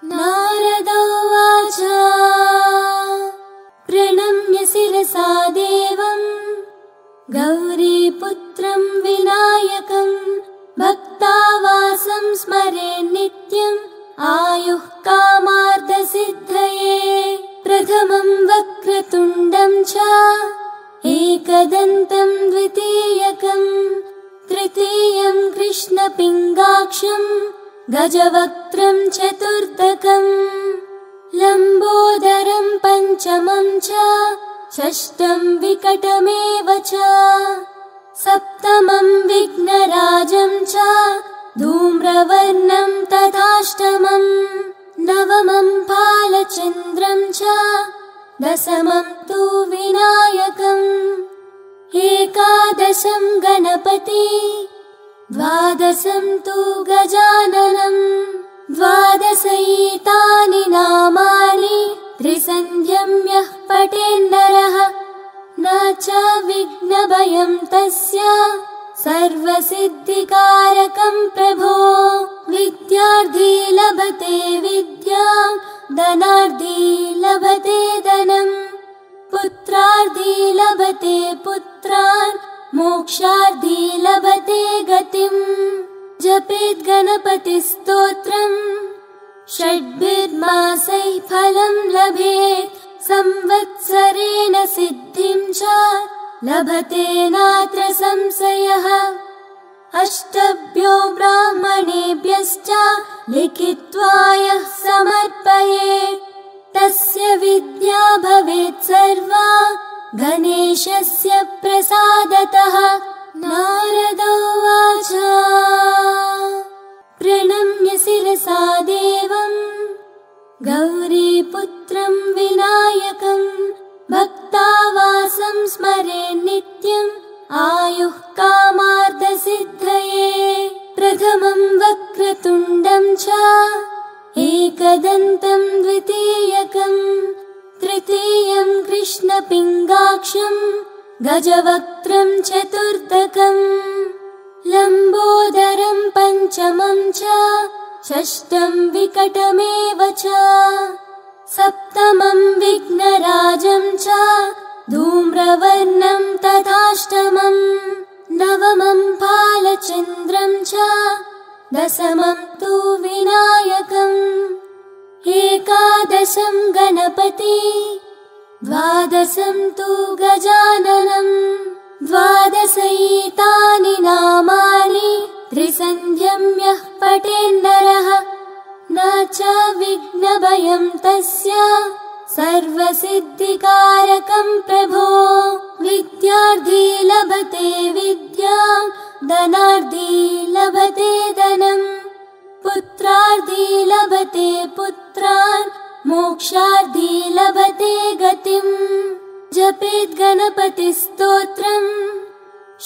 नारद उवाच प्रणम्य शिरसा देवम् गौरीपुत्रं विनायकं भक्तावासं स्मरे नित्यम् आयुः कामार्थसिद्धये प्रथमं वक्रतुण्डं च एकदन्तं द्वितीयकं तृतीयं कृष्णपिङ्गाक्षं गजवक्त्रं चतुर्थकं लम्बोदरं पञ्चमं च षष्ठं विकटमेव च सप्तमं विघ्नराजं च धूम्रवर्णं तथाष्टमं नवमं फालचन्द्रं च दशमं तु विनायकम् एकादशं गणपति द्वादशं तु गजाननम् द्वादशैतानि नामानि त्रिसन्ध्यं यः पठेन्नरः न च विघ्नभयं तस्य सर्वसिद्धिकारकं प्रभो विद्यार्थी लभते विद्यां धनार्थी लभते धनम् पुत्रार्थी लभते पुत्रान् मोक्षार्थी लभते गतिम् जपेत् गणपतिस्तोत्रम् षड्भिर्मासैः फलं लभेत् संवत्सरेण सिद्धिं च लभते नात्र संशयः अष्टभ्यो ब्राह्मणेभ्यश्च लिखित्वा यः समर्पयेत् तस्य विद्या भवेत् सर्वा गणेशस्य प्रसादतः नारद उवाच प्रणम्य शिरसा देवम् गौरीपुत्रं विनायकं भक्तावासं स्मरे नित्यम् आयुः कामार्थसिद्धये प्रथमं वक्रतुण्डं च एकदन्तं द्वितीयकं तृतीयं कृष्णपिङ्गाक्षं गजवक्त्रं चतुर्थकं लम्बोदरं पञ्चमं च षष्ठं विकटमेव च सप्तमं विघ्नराजं च धूम्रवर्णं तथाष्टमं नवमं फालचन्द्रं च दशमं तु विनायकम् एकादशं गणपति द्वादशं तु गजाननम् द्वादशैतानि नामानि त्रिसन्ध्यं यः पठेन्नरः न च विघ्नभयं तस्य सर्वसिद्धिकारकं प्रभो विद्यार्थी लभते विद्यां धनार्थी लभते धनम् पुत्रार्थी लभते पुत्रान् मोक्षार्थी लभते गतिम् जपेत् गणपतिस्तोत्रम्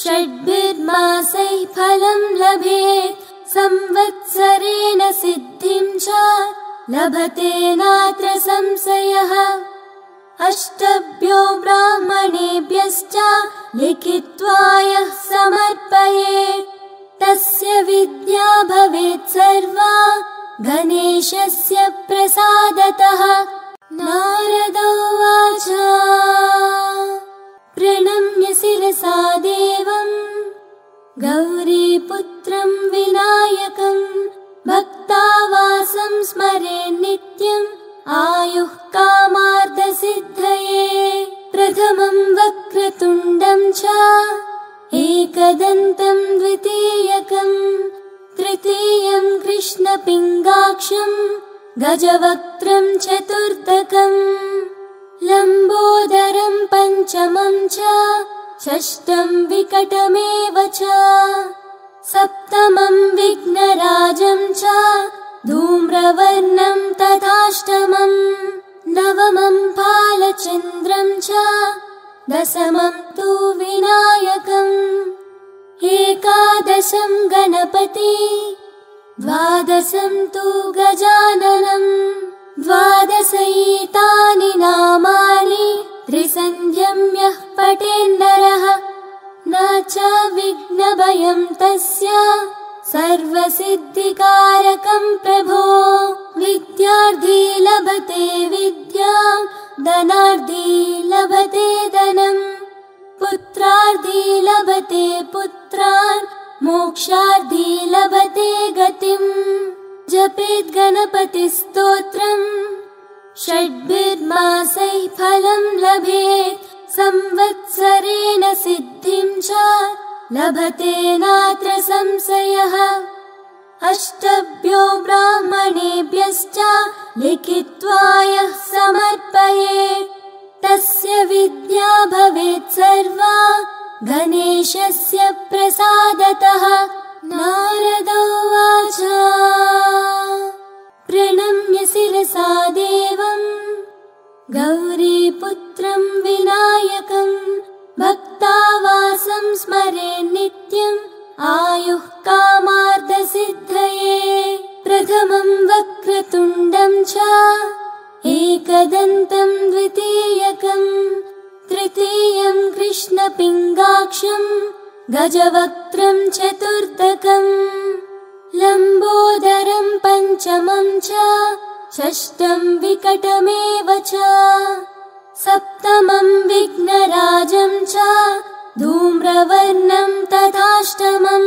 षड्भिर्मासैः फलं लभेत् संवत्सरेण सिद्धिं च लभते नात्र संशयः अष्टभ्यो ब्राह्मणेभ्यश्च लिखित्वा यः समर्पयेत् तस्य विद्या भवेत् सर्वा गणेशस्य प्रसादतः नारद उवाच प्रणम्य शिरसा देवम् गौरीपुत्रं विनायकं भक्तावासं स्मरे नित्यम् आयुः कामार्थसिद्धये प्रथमं वक्रतुण्डं च एकदन्तं द्वितीयकं तृतीयं कृष्णपिङ्गाक्षं गजवक्त्रं चतुर्थकं लम्बोदरं पञ्चमं च षष्ठं विकटमेव च सप्तमं विघ्नराजं च धूम्रवर्णं तथाष्टमं नवमं फालचन्द्रं च दशमं तु विनायकम् एकादशं गणपति द्वादशं तु गजाननम् द्वादशैतानि नामानि त्रिसन्ध्यं यः पठेन्नरः न च विघ्नभयं तस्य सर्वसिद्धिकारकं प्रभो विद्या लभते विद्यां धनार्दी लभते धनम् पुत्रार्दी लभते पुत्रान् मोक्षार्दी लभते गतिम् जपेत् गणपतिस्तोत्रम् षड्भिर्मासैः फलं लभेत् संवत्सरेण सिद्धिं च लभते नात्र संशयः अष्टभ्यो ब्राह्मणेभ्यश्च लिखित्वा यः समर्पयेत् तस्य विद्या भवेत् सर्वा गणेशस्य प्रसादतः नारद उवाच प्रणम्य शिरसा देवम् गौरीपुत्रं विनायकं भक्तावासं स्मरेन् नित्यम् आयुः कामार्थसिद्धये प्रथमं वक्रतुण्डं च एकदन्तं द्वितीयकं तृतीयं कृष्णपिङ्गाक्षं गजवक्त्रं चतुर्थकं लम्बोदरं पञ्चमं च षष्ठं विकटमेव च सप्तमं विघ्नराजं च धूम्रवर्णं तथाष्टमं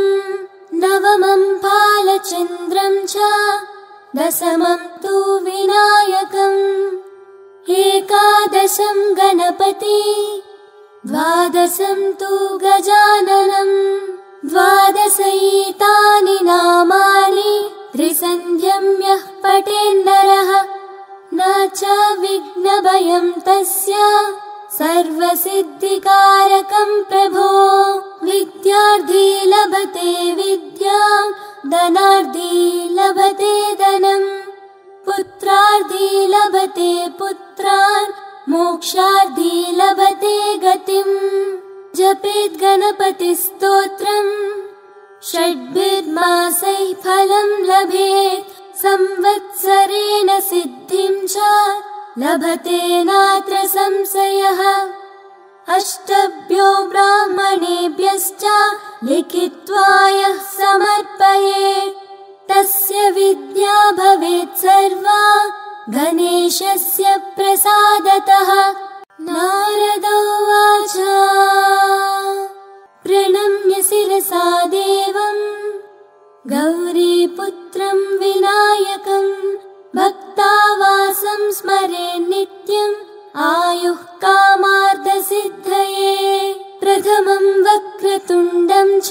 नवमं फालचन्द्रं च दशमं तु विनायकम् एकादशं गणपति द्वादशं तु गजाननं द्वादशैतानि नामानि त्रिसन्ध्यं यः पठेन्नरः न च विघ्नभयं तस्य सर्वसिद्धिकारकं प्रभो विद्यार्थी लभते विद्यां धनार्थी लभते धनम् पुत्रार्थी लभते पुत्रान् मोक्षार्थी लभते गतिम् जपेत् गणपतिस्तोत्रम् षड्भिर्मासैः फलं लभेत् संवत्सरेण सिद्धिं च लभते नात्र संशयः अष्टभ्यो ब्राह्मणेभ्यश्च लिखित्वा यः समर्पयेत् तस्य विद्या भवेत् सर्वा गणेशस्य प्रसादतः नारद उवाच प्रणम्य शिरसा देवम् गौरीपुत्रं विनायकं भक्तावासं स्मरेन् नित्यम् आयुः कामार्थसिद्धये प्रथमं वक्रतुण्डं च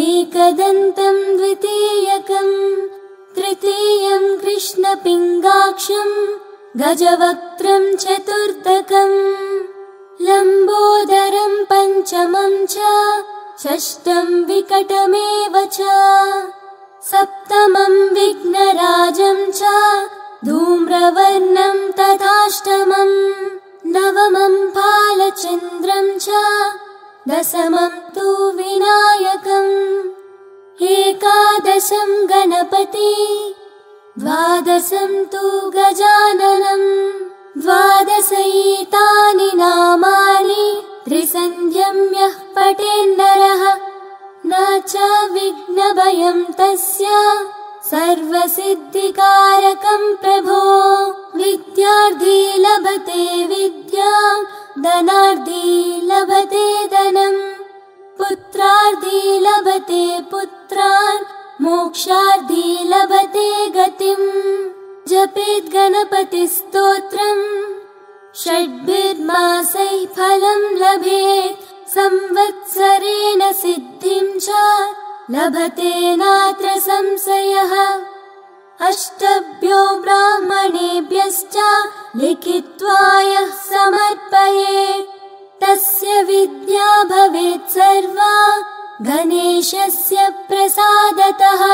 एकदन्तं द्वितीयकं तृतीयं कृष्णपिङ्गाक्षं गजवक्त्रं चतुर्थकं लम्बोदरं पञ्चमं च षष्ठं विकटमेव च सप्तमं विघ्नराजं च धूम्रवर्णं तथाष्टमं नवमं फालचन्द्रं च दशमं तु विनायकम् एकादशं गणपति द्वादशं तु गजाननं द्वादशैतानि नामानि त्रिसन्ध्यं यः पठेन्नरः न च विघ्नभयं तस्य सर्वसिद्धिकारकं प्रभो विद्यार्थी लभते विद्यां धनार्थी लभते धनम् पुत्रार्थी लभते पुत्रान् मोक्षार्थी लभते गतिम् जपेत् गणपतिस्तोत्रम् षड्भिर्मासैः फलं लभेत् संवत्सरेण सिद्धिं च लभते नात्र संशयः अष्टभ्यो ब्राह्मणेभ्यश्च लिखित्वा यः समर्पयेत् तस्य विद्या भवेत् सर्वा गणेशस्य प्रसादतः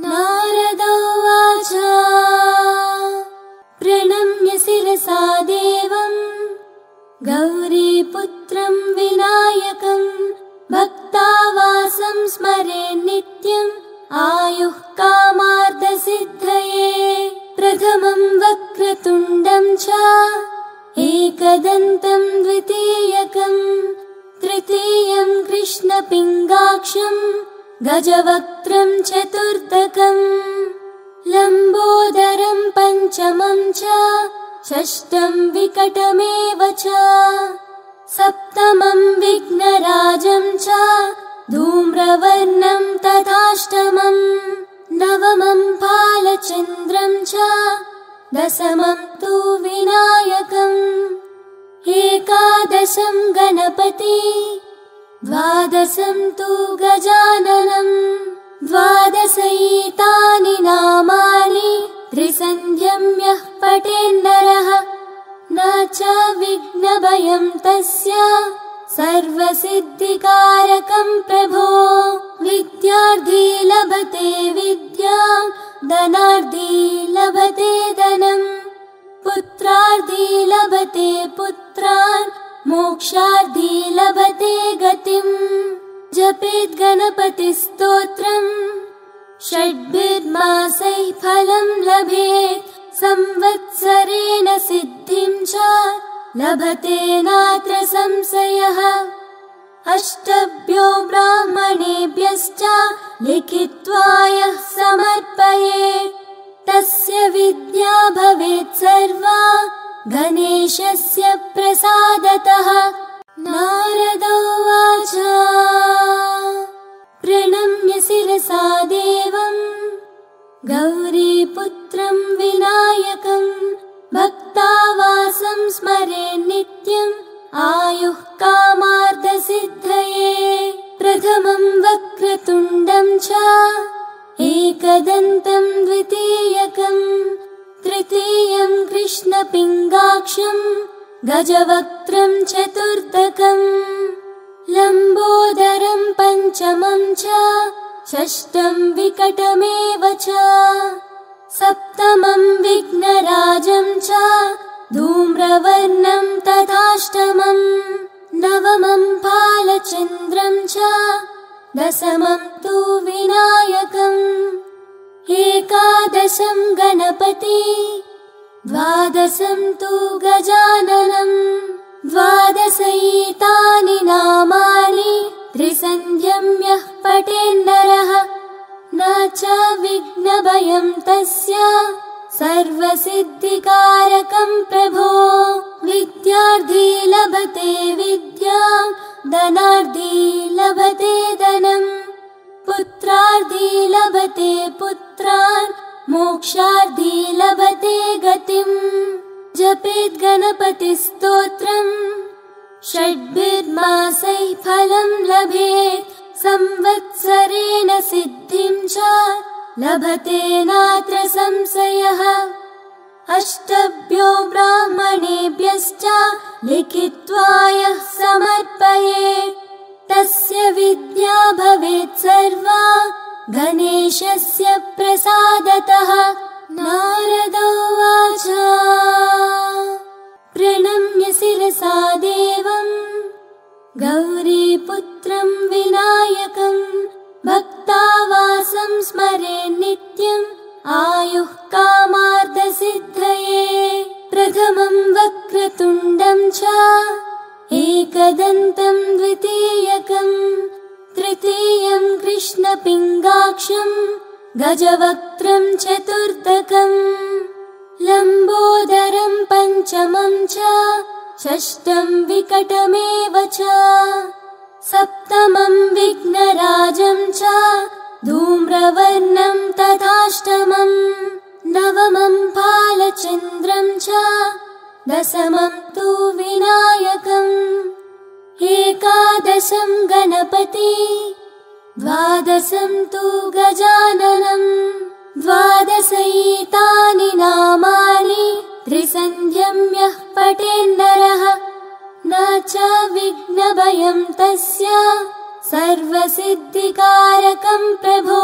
नारद उवाच प्रणम्य शिरसा देवम् गौरीपुत्रं विनायकं भक्तावासं स्मरेन् नित्यम् आयुः कामार्थसिद्धये प्रथमं वक्रतुण्डं च एकदन्तं द्वितीयकं तृतीयं कृष्णपिङ्गाक्षं गजवक्त्रं चतुर्थकं लम्बोदरं पञ्चमं च षष्ठं विकटमेव च सप्तमं विघ्नराजं च धूम्रवर्णं तथाष्टमम् नवमं फालचन्द्रं च दशमं तु विनायकम् एकादशं गणपति द्वादशं तु गजाननम् द्वादशैतानि नामानि त्रिसन्ध्यं यः पठेन्नरः न च विघ्नभयं तस्य सर्वसिद्धिकारकं प्रभो विद्यार्थी लभते विद्यां धनार्थी लभते धनम् पुत्रार्थी लभते पुत्रान् मोक्षार्थी लभते गतिम् जपेत् गणपतिस्तोत्रम् षड्भिर्मासैः फलं लभेत् संवत्सरेण सिद्धिं च लभते नात्र संशयः अष्टभ्यो ब्राह्मणेभ्यश्च लिखित्वा यः समर्पयेत् तस्य विद्या भवेत् सर्वा गणेशस्य प्रसादतः नारद उवाच प्रणम्य शिरसा देवं गौरीपुत्रं विनायकं भक्तावासं स्मरेन् नित्यम् आयुः कामार्थसिद्धये प्रथमं वक्रतुण्डं च एकदन्तं द्वितीयकं तृतीयं कृष्णपिङ्गाक्षं गजवक्त्रं चतुर्थकम् लम्बोदरं पञ्चमं च षष्ठं विकटमेव च सप्तमं विघ्नराजं च धूम्रवर्णं तथाष्टमम् नवमं फालचन्द्रं च दशमं तु विनायकम् एकादशं गणपति द्वादशं तु गजाननम् द्वादशैतानि नामानि त्रिसन्ध्यं यः पठेन्नरः न च विघ्नभयं तस्य सर्वसिद्धिकारकं प्रभो विद्यार्थी लभते विद्यां धनार्थी लभते धनम् पुत्रार्थी लभते पुत्रान् मोक्षार्थी लभते गतिम् जपेत् गणपतिस्तोत्रम् षड्भिर्मासैः फलं लभेत् संवत्सरेण सिद्धिं च लभते नात्र संशयः अष्टभ्यो ब्राह्मणेभ्यश्च लिखित्वा यः समर्पयेत् तस्य विद्या भवेत् सर्वा गणेशस्य प्रसादतः नारद उवाच प्रणम्य शिरसा देवं गौरीपुत्रं विनायकं भक्तावासं स्मरेन् नित्यम् आयुः कामार्थसिद्धये प्रथमं वक्रतुण्डं च एकदन्तं द्वितीयकं तृतीयं कृष्णपिङ्गाक्षं गजवक्त्रं चतुर्थकम् लम्बोदरं पञ्चमं च षष्ठं विकटमेव च सप्तमं विघ्नराजं च धूम्रवर्णं तथाष्टमम् नवमं फालचन्द्रं च दशमं तु विनायकम् एकादशं गणपति द्वादशं तु गजाननम् द्वादशैतानि नामानि त्रिसन्ध्यं यः पठेन्नरः न च विघ्नभयं तस्य सर्वसिद्धिकारकं प्रभो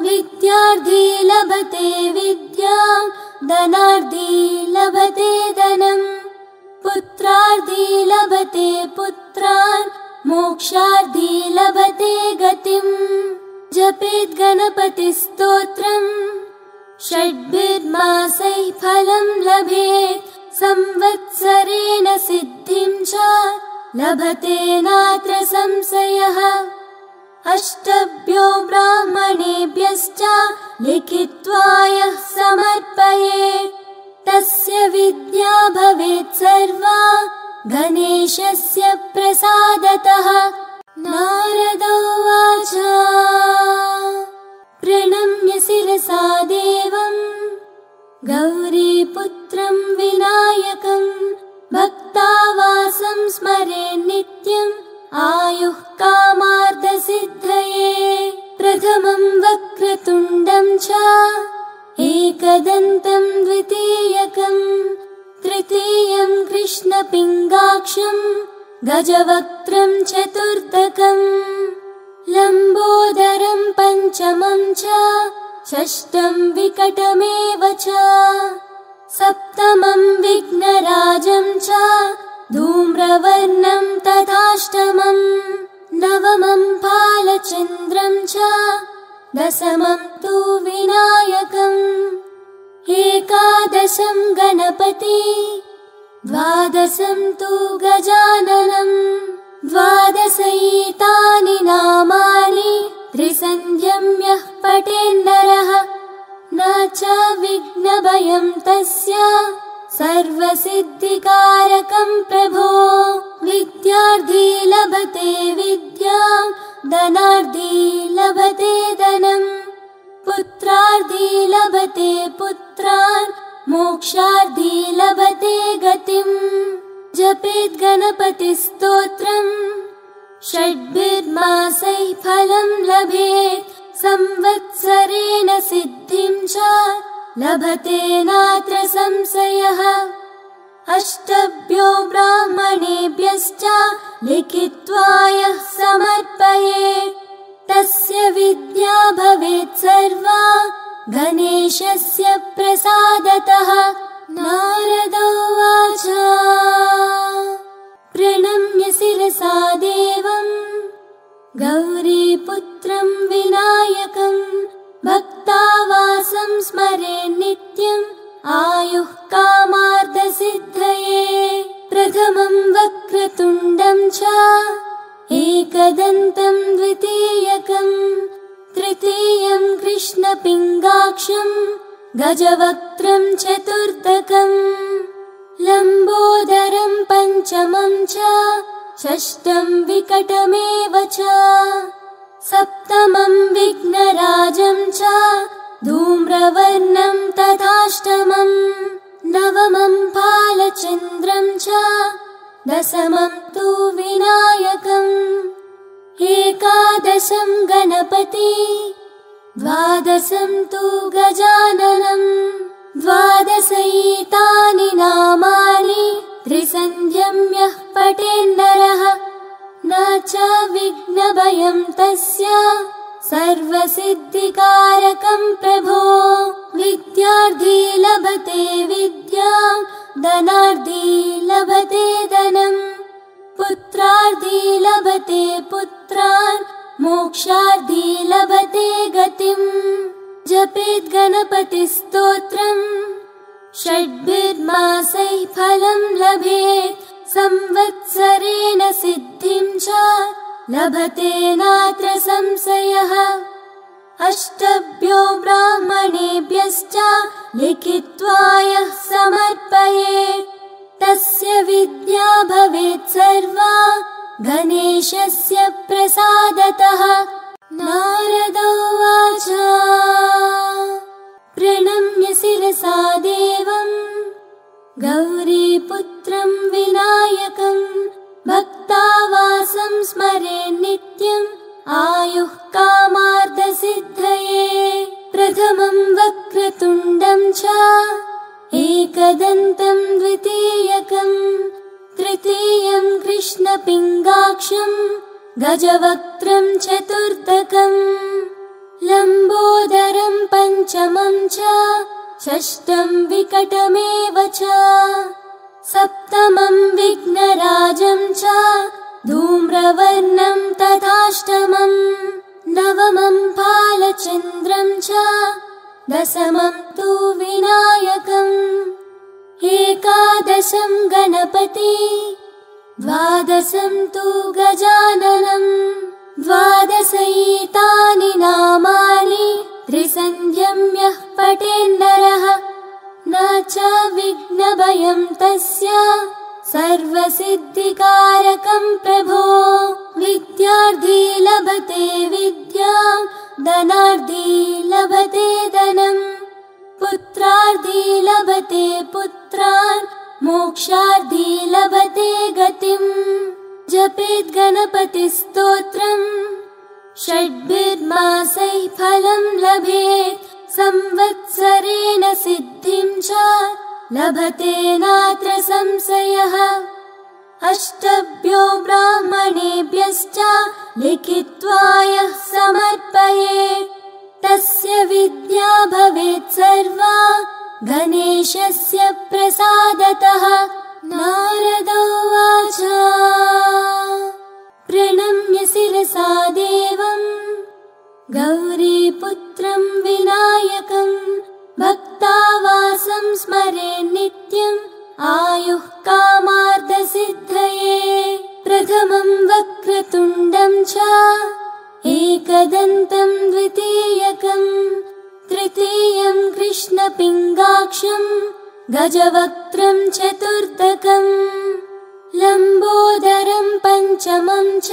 विद्यार्थी लभते विद्यां धनार्थी लभते धनम् पुत्रार्थी लभते पुत्रान् मोक्षार्थी लभते गतिम् जपेत् गणपतिस्तोत्रम् षड्भिर्मासैः फलं लभेत् संवत्सरेण सिद्धिं च लभते नात्र संशयः अष्टभ्यो ब्राह्मणेभ्यश्च लिखित्वा यः समर्पयेत् तस्य विद्या भवेत् सर्वा गणेशस्य प्रसादतः। नारद उवाच प्रणम्य शिरसा देवम् गौरीपुत्रं विनायकं भक्तावासं स्मरेन् नित्यम् आयुः कामार्थसिद्धये। प्रथमं वक्रतुण्डं च एकदन्तं द्वितीयकं तृतीयं कृष्णपिङ्गाक्षं गजवक्त्रं चतुर्थकं लम्बोदरं पञ्चमं च षष्ठं विकटमेव च सप्तमं विघ्नराजं च धूम्रवर्णं तथाष्टमं नवमं फालचन्द्रं च दशमं तु विनायकम् एकादशं गणपति द्वादशं तु गजाननं द्वादशैतानि नामानि त्रिसन्ध्यं यः पठेन्नरः न च विघ्नभयं तस्य सर्वसिद्धिकारकं प्रभो। विद्यार्थी लभते विद्यां धनार्थी लभते धनम् पुत्रार्थी लभते पुत्रान् मोक्षार्थी लभते गतिम्। जपेत् गणपतिस्तोत्रम् षड्भिर्मासैः फलं लभेत् संवत्सरेण सिद्धिं च लभते नात्र संशयः। अष्टभ्यो ब्राह्मणेभ्यश्च लिखित्वा यः समर्पयेत् तस्य विद्या भवेत् सर्वा गणेशस्य प्रसादतः। नारद उवाच प्रणम्य शिरसा देवम् गौरीपुत्रं विनायकं भक्तावासं स्मरेन् नित्यम् आयुः कामार्थसिद्धये। प्रथमं वक्रतुण्डं च एकदन्तं द्वितीयकं तृतीयं कृष्णपिङ्गाक्षं गजवक्त्रं चतुर्थकं लम्बोदरं पञ्चमं च षष्ठं विकटमेव च सप्तमं विघ्नराजं च धूम्रवर्णं तथाष्टमं नवमं फालचन्द्रं च दशमं तु विनायकम् एकादशं गणपति द्वादशं तु गजाननं द्वादशैतानि नामानि त्रिसन्ध्यं यः पठेन्नरः न च विघ्नभयं तस्य सर्वसिद्धिकारकं प्रभो। विद्यार्थी लभते विद्यां धनार्थी लभते धनम् पुत्रार्थी लभते पुत्रान् मोक्षार्थी लभते गतिम्। जपेत् गणपतिस्तोत्रम् षड्भिर्मासैः फलं लभेत् संवत्सरेण सिद्धिं च लभते नात्र संशयः। अष्टभ्यो ब्राह्मणेभ्यश्च लिखित्वा यः समर्पयेत् तस्य विद्या भवेत् सर्वा गणेशस्य प्रसादतः। नारद उवाच प्रणम्य शिरसा देवम् गौरीपुत्रं विनायकं भक्तावासं स्मरेन् नित्यम् आयुः कामार्थसिद्धये। प्रथमं वक्रतुण्डं च एकदन्तं द्वितीयकं तृतीयं कृष्णपिङ्गाक्षं गजवक्त्रं चतुर्थकं लम्बोदरं पञ्चमं च षष्ठं विकटमेव च सप्तमं विघ्नराजं च धूम्रवर्णं तथाष्टमं नवमं फालचन्द्रं च दशमं तु विनायकम् एकादशं गणपति द्वादशं तु गजाननं द्वादशैतानि नामानि त्रिसन्ध्यं यः पठेन्नरः न च विघ्नभयं तस्य सर्वसिद्धिकारकं प्रभो। विद्यार्थी लभते विद्यां धनार्थी लभते धनम् पुत्रार्थी लभते पुत्रान् मोक्षार्थी लभते गतिम्। जपेत् गणपतिस्तोत्रम् षड्भिर्मासैः फलं लभेत् संवत्सरेण सिद्धिं च लभते नात्र संशयः। अष्टभ्यो ब्राह्मणेभ्यश्च लिखित्वा यः समर्पयेत् तस्य विद्या भवेत् सर्वा गणेशस्य प्रसादतः। नारद उवाच प्रणम्य शिरसा देवं गौरीपुत्रं विनायकं भक्तावासं स्मरेन् नित्यम् आयुः कामार्थसिद्धये। प्रथमं वक्रतुण्डं च एकदन्तं द्वितीयकं तृतीयं कृष्णपिङ्गाक्षं गजवक्त्रं चतुर्थकं लम्बोदरं पञ्चमं च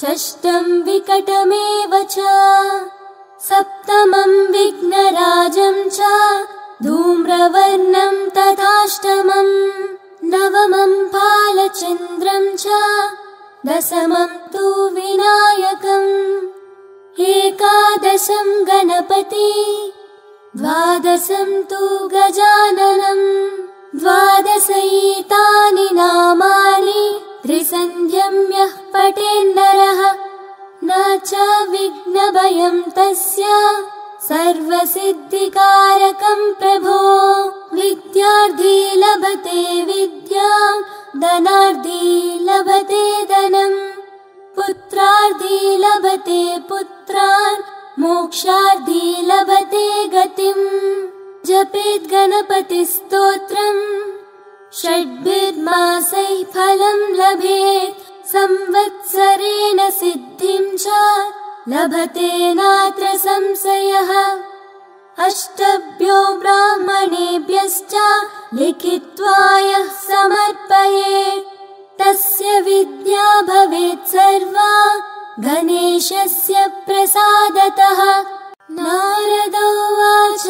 षष्ठं विकटमेव च सप्तमं विघ्नराजं च धूम्रवर्णं तथाष्टमं नवमं फालचन्द्रं च दशमं तु विनायकम् एकादशं गणपति द्वादशं तु गजाननं द्वादशैतानि नामानि त्रिसन्ध्यं यः पठेन्नरः न च विघ्नभयं तस्य सर्वसिद्धिकारकं प्रभो। विद्यार्थी लभते विद्यां धनार्थी लभते धनम् पुत्रार्थी लभते पुत्रान् मोक्षार्थी लभते गतिम्। जपेत् गणपतिस्तोत्रम् षड्भिर्मासैः फलं लभेत् संवत्सरेण सिद्धिं च लभते नात्र संशयः। अष्टभ्यो ब्राह्मणेभ्यश्च लिखित्वा यः समर्पयेत् तस्य विद्या भवेत् सर्वा गणेशस्य प्रसादतः। नारद उवाच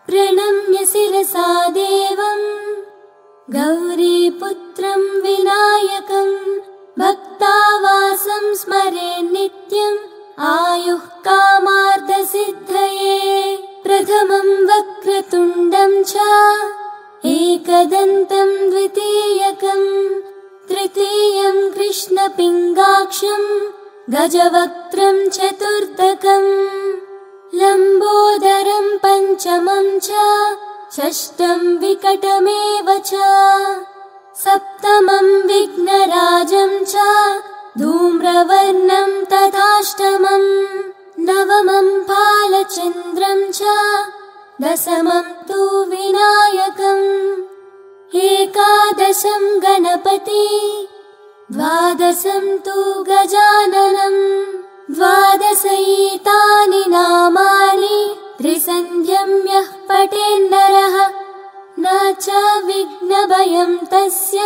प्रणम्य शिरसा देवं गौरीपुत्रं विनायकं भक्तावासं स्मरेन् नित्यम् आयुः कामार्थसिद्धये। प्रथमं वक्रतुण्डं च एकदन्तं द्वितीयकं तृतीयं कृष्णपिङ्गाक्षं गजवक्त्रं चतुर्थकं लम्बोदरं पञ्चमं च षष्ठं विकटमेव च सप्तमं विघ्नराजं च धूम्रवर्णं तथाष्टमं नवमं फालचन्द्रं च दशमं तु विनायकम् एकादशं गणपति द्वादशं तु गजाननं द्वादशैतानि नामानि त्रिसन्ध्यं यः पठेन्नरः न च विघ्नभयं तस्य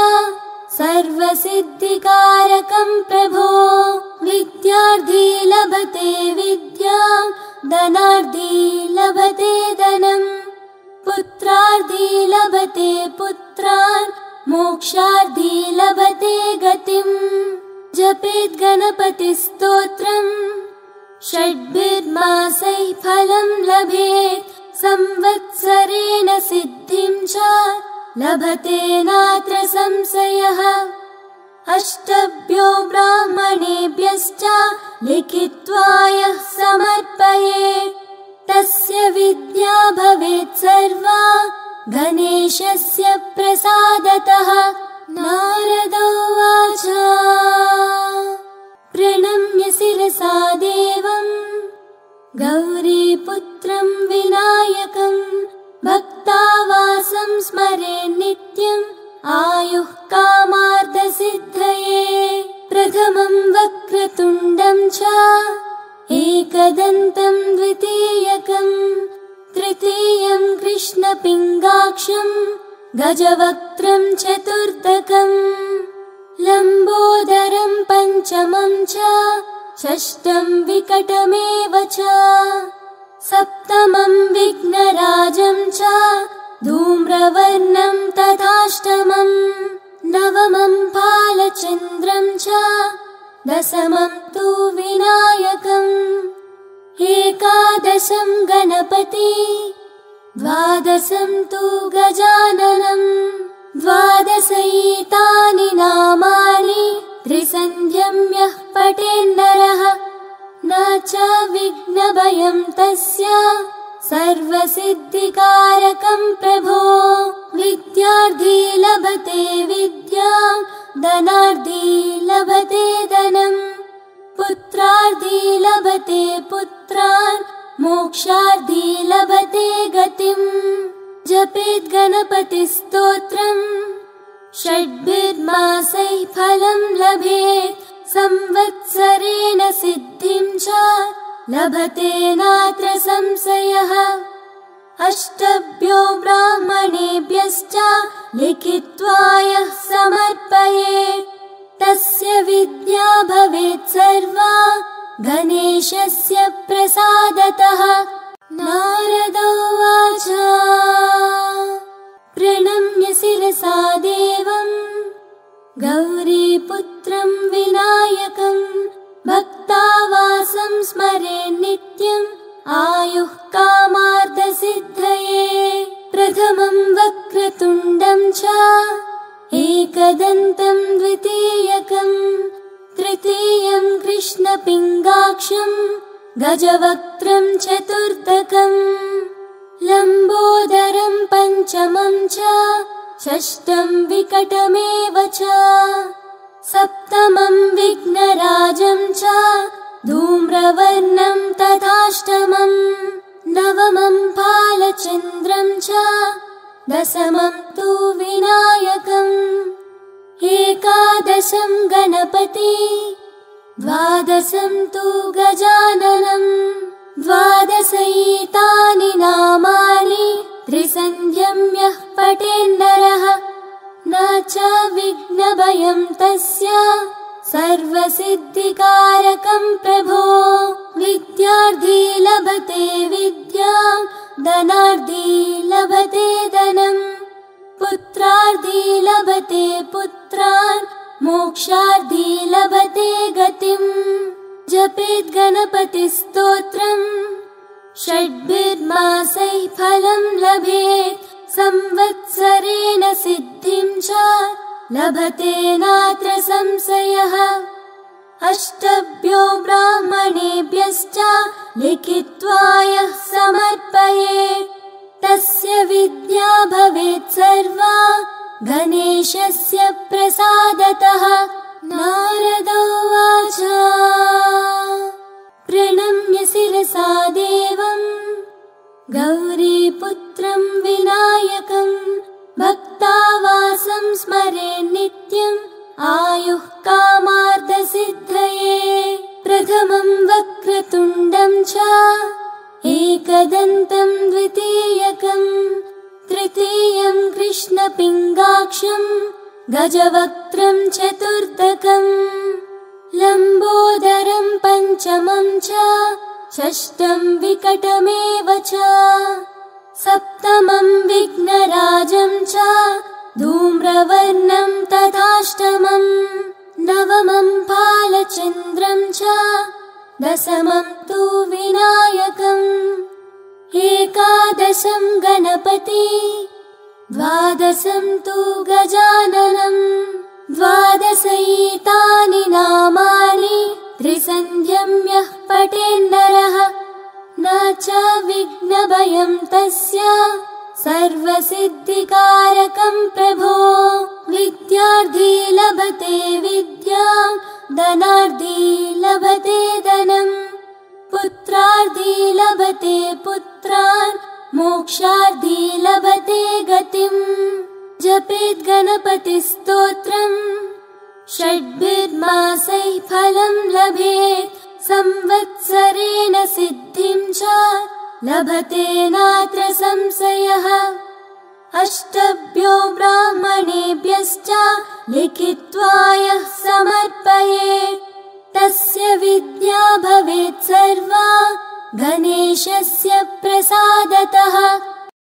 सर्वसिद्धिकारकं प्रभो। विद्यार्थी लभते विद्यां धनार्थी लभते धनम् पुत्रार्थी लभते पुत्रान् मोक्षार्थी लभते गतिम्। जपेत् गणपतिस्तोत्रम् षड्भिर्मासैः फलं लभेत् संवत्सरेण सिद्धिं च लभते नात्र संशयः। अष्टभ्यो ब्राह्मणेभ्यश्च लिखित्वा यः समर्पयेत् तस्य विद्या भवेत् सर्वा गणेशस्य प्रसादतः। नारद उवाच प्रणम्य शिरसा देवं गौरीपुत्रं विनायकं भक्तावासं स्मरेन् नित्यम् आयुः कामार्थसिद्धये। प्रथमं वक्रतुण्डं च एकदन्तं द्वितीयकं तृतीयं कृष्णपिङ्गाक्षं गजवक्त्रं चतुर्थकं लम्बोदरं पञ्चमं च षष्ठं विकटमेव च सप्तमं विघ्नराजं च धूम्रवर्णं तथाष्टमं नवमं फालचन्द्रं च दशमं तु विनायकम् एकादशं गणपति द्वादशं तु गजाननं द्वादशैतानि नामानि त्रिसन्ध्यं यः पठेन्नरः न च विघ्नभयं तस्य सर्वसिद्धिकारकं प्रभो विद्यार्थी लभते विद्यां धनार्थी लभते धनं पुत्रार्थी लभते पुत्रान् मोक्षार्थी लभते गतिं जपेत् गणपतिस्तोत्रम् षड्भिर्मासैः फलं लभेत् संवत्सरेण सिद्धिं च लभते नात्र संशयः अष्टभ्यो ब्राह्मणेभ्यश्च लिखित्वा यः समर्पयेत् तस्य विद्या भवेत् सर्वा गणेशस्य प्रसादतः नारद उवाच प्रणम्य शिरसा देवं गौरीपुत्रं विनायकं भक्तावासं स्मरेन् नित्यम् आयुः कामार्थसिद्धये प्रथमं वक्रतुण्डं च एकदन्तं द्वितीयकं तृतीयं कृष्णपिङ्गाक्षं गजवक्त्रं चतुर्थकं लम्बोदरं पञ्चमं च षष्ठं विकटमेव च सप्तमं विघ्नराजं च धूम्रवर्णं तथाष्टमं नवमं फालचन्द्रं च दशमं तु विनायकम् एकादशं गणपति द्वादशं तु गजाननं द्वादशैतानि नामानि त्रिसन्ध्यं यः पठेन्नरः न च विघ्नभयं तस्य सर्वसिद्धिकारकं प्रभो विद्यार्थी लभते विद्यां धनार्थी लभते धनं पुत्रार्थी लभते पुत्रान् मोक्षार्थी लभते गतिं जपेत् गणपतिस्तोत्रम् षड्भिर्मासैः फलं लभेत् संवत्सरेण सिद्धिं च लभते नात्र संशयः अष्टभ्यो ब्राह्मणेभ्यश्च लिखित्वा यः समर्पयेत् तस्य विद्या भवेत् सर्वा गणेशस्य प्रसादतः नारद उवाच प्रणम्य शिरसा देवं गौरीपुत्रं विनायकं भक्तावासं स्मरेन् नित्यम् आयुः कामार्थसिद्धये प्रथमं वक्रतुण्डं च एकदन्तं द्वितीयकं तृतीयं कृष्णपिङ्गाक्षं गजवक्त्रं चतुर्थकं लम्बोदरं पञ्चमं च षष्ठं विकटमेव च सप्तमं विघ्नराजं च धूम्रवर्णं तथाष्टमं नवमं फालचन्द्रं च दशमं तु विनायकम् एकादशं गणपति द्वादशं तु गजाननं द्वादशैतानि नामानि त्रिसन्ध्यं यः पठेन्नरः न च विघ्नभयं तस्य सर्वसिद्धिकारकं प्रभो विद्यार्थी लभते विद्यां धनार्थी लभते धनं पुत्रार्थी लभते पुत्रान् मोक्षार्थी लभते गतिं जपेत् गणपतिस्तोत्रम् षड्भिर्मासैः फलं लभेत् संवत्सरेण सिद्धिं च लभते नात्र संशयः अष्टभ्यो ब्राह्मणेभ्यश्च लिखित्वा यः समर्पयेत् तस्य विद्या भवेत् सर्वा गणेशस्य प्रसादतः।